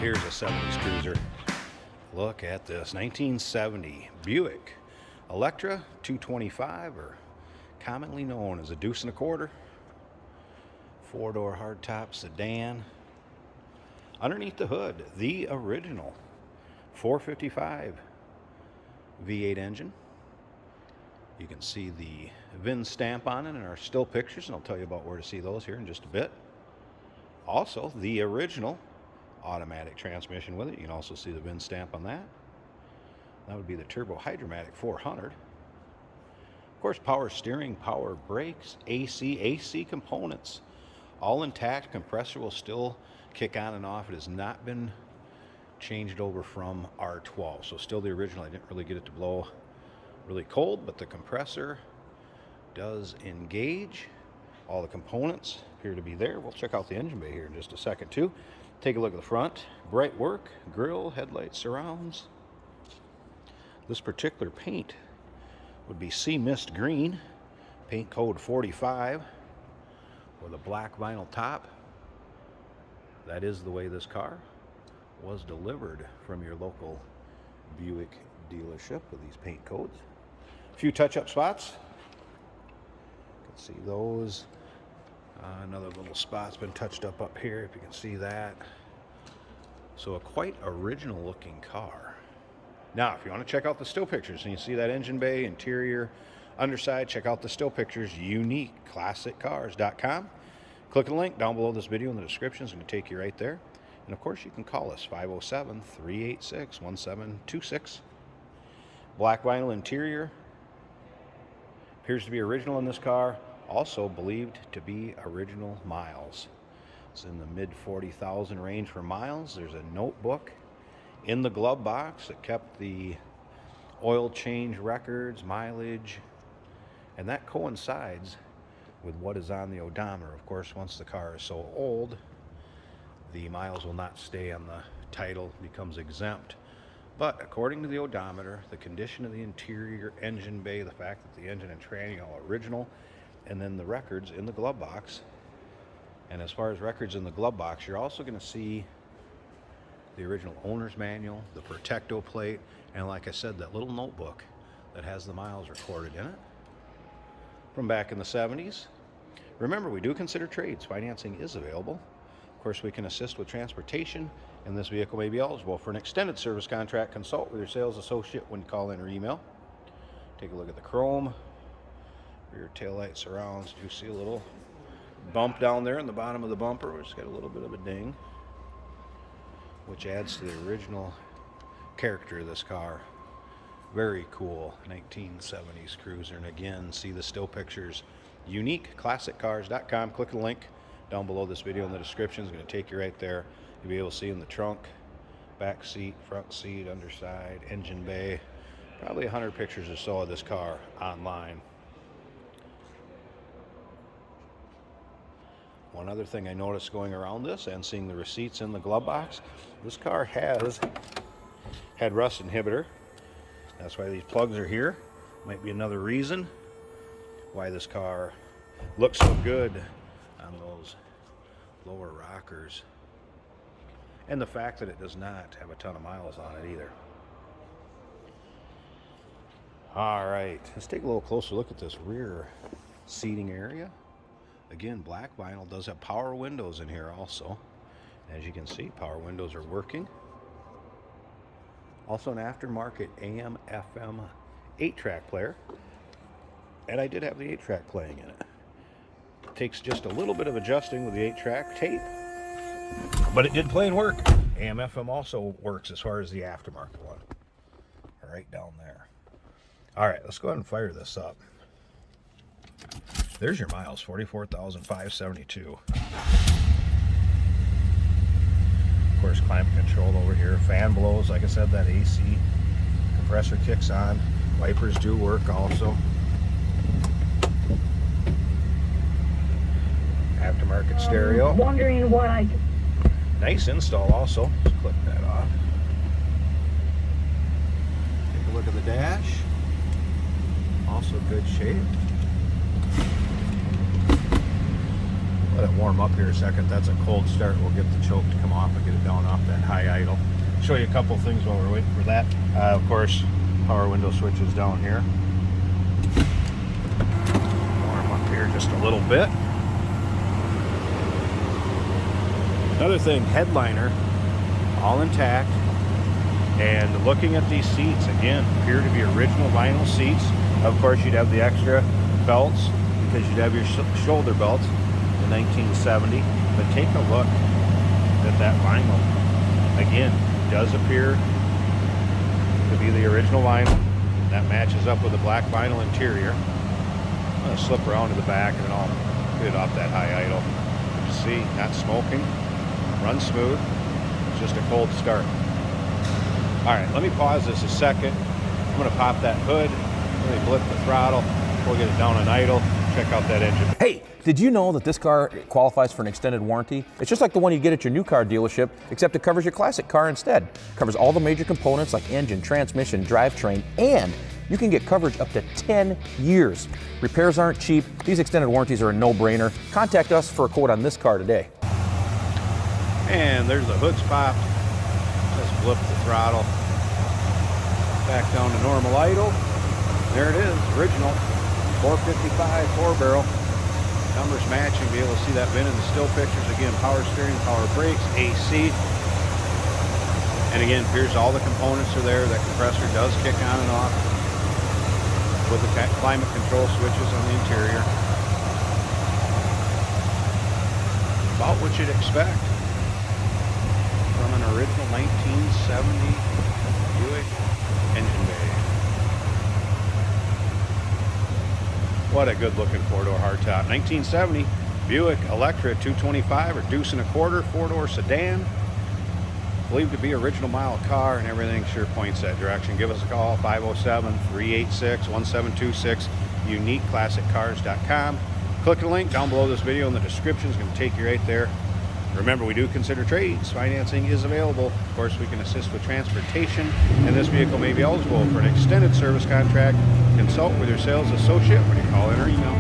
Here's a 70s cruiser. Look at this 1970 Buick Electra 225, or commonly known as a deuce and a quarter. Four-door hardtop sedan. Underneath the hood, the original 455 V8 engine. You can see the VIN stamp on it in our still pictures, and I'll tell you about where to see those here in just a bit. Also, the original automatic transmission with it. You can also see the VIN stamp on that. That would be the Turbo Hydromatic 400. Of course, power steering, power brakes, AC components, all intact. Compressor will still kick on and off. It has not been changed over from R12, so still the original. I didn't really get it to blow really cold, but the compressor does engage. All the components appear to be there. We'll check out the engine bay here in just a second too. Take a look at the front. Bright work, grille, headlights, surrounds. This particular paint would be sea mist green, paint code 45, with a black vinyl top. That is the way this car was delivered from your local Buick dealership with these paint codes. A few touch-up spots. You can see those. Another little spot's been touched up here, if you can see that. So a quite original looking car. Now, if you want to check out the still pictures and you see that engine bay, interior, underside, check out the still pictures, uniqueclassiccars.com. Click the link down below this video in the description. It's going to take you right there. And of course, you can call us 507-386-1726. Black vinyl interior. Appears to be original in this car. Also believed to be original miles. It's in the mid 40,000 range for miles. There's a notebook in the glove box that kept the oil change records, mileage, and that coincides with what is on the odometer. Of course, once the car is so old, the miles will not stay on the title, becomes exempt. But according to the odometer, the condition of the interior engine bay, the fact that the engine and tranny are original, and then the records in the glove box. And as far as records in the glove box, you're also going to see the original owner's manual, the Protecto plate, and like I said, that little notebook that has the miles recorded in it from back in the 70s. Remember, we do consider trades. Financing is available. Of course, we can assist with transportation, and this vehicle may be eligible for an extended service contract. Consult with your sales associate when you call in or email. Take a look at the chrome, rear taillight surrounds. You see a little bump down there in the bottom of the bumper, which has got a little bit of a ding, which adds to the original character of this car. Very cool 1970s cruiser. And again, see the still pictures, uniqueclassiccars.com. Click the link down below this video in the description. It's going to take you right there. You'll be able to see in the trunk, back seat, front seat, underside, engine bay, probably 100 pictures or so of this car online. One other thing I noticed going around this and seeing the receipts in the glove box, this car has had rust inhibitor. That's why these plugs are here. Might be another reason why this car looks so good on those lower rockers. And the fact that it does not have a ton of miles on it either. All right, let's take a little closer look at this rear seating area. Again, black vinyl, does have power windows in here also. As you can see, power windows are working. Also an aftermarket AM, FM 8-track player. And I did have the 8-track playing in it. It takes just a little bit of adjusting with the 8-track tape, but it did play and work. AM, FM also works as far as the aftermarket one. Right down there. All right, let's go ahead and fire this up. There's your miles, 44,572. Of course, climate control over here. Fan blows, like I said, that AC compressor kicks on. Wipers do work also. Aftermarket stereo. Wondering what I... Nice install also. Let's click that off. Take a look at the dash. Also good shape. What it warm up here a second. That's a cold start. We'll get the choke to come off and get it down off that high idle. Show you a couple things while we're waiting for that. Of course, power window switches down here. Warm up here just a little bit. Another thing, headliner, all intact. And looking at these seats, again, appear to be original vinyl seats. Of course, you'd have the extra belts because you'd have your shoulder belts in 1970. But take a look at that vinyl. Again, does appear to be the original vinyl. That matches up with the black vinyl interior. I'm going to slip around to the back and I'll get it off that high idle. You see, not smoking, runs smooth. It's just a cold start. All right, let me pause this a second. I'm going to pop that hood, really blip the throttle. We'll get it down on idle, check out that engine. Hey, did you know that this car qualifies for an extended warranty? It's just like the one you get at your new car dealership, except it covers your classic car instead. It covers all the major components like engine, transmission, drivetrain, and you can get coverage up to 10 years. Repairs aren't cheap. These extended warranties are a no-brainer. Contact us for a quote on this car today. And there's the hood's popped. Just blip the throttle. Back down to normal idle. There it is, original 455 4-barrel. Numbers matching, be able to see that VIN in the still pictures. Again, power steering, power brakes, AC. And again, here's all the components are there. That compressor does kick on and off with the climate control switches on the interior. About what you'd expect from an original 1970 Buick engine bay. What a good looking four-door hardtop. 1970 Buick Electra 225 or deuce and a quarter, four-door sedan. Believed to be original mile car, and everything sure points that direction. Give us a call, 507-386-1726, uniqueclassiccars.com. Click the link down below this video in the description. It's going to take you right there. Remember, we do consider trades. Financing is available. Of course, we can assist with transportation, and this vehicle may be eligible for an extended service contract. Consult with your sales associate when you call in or email.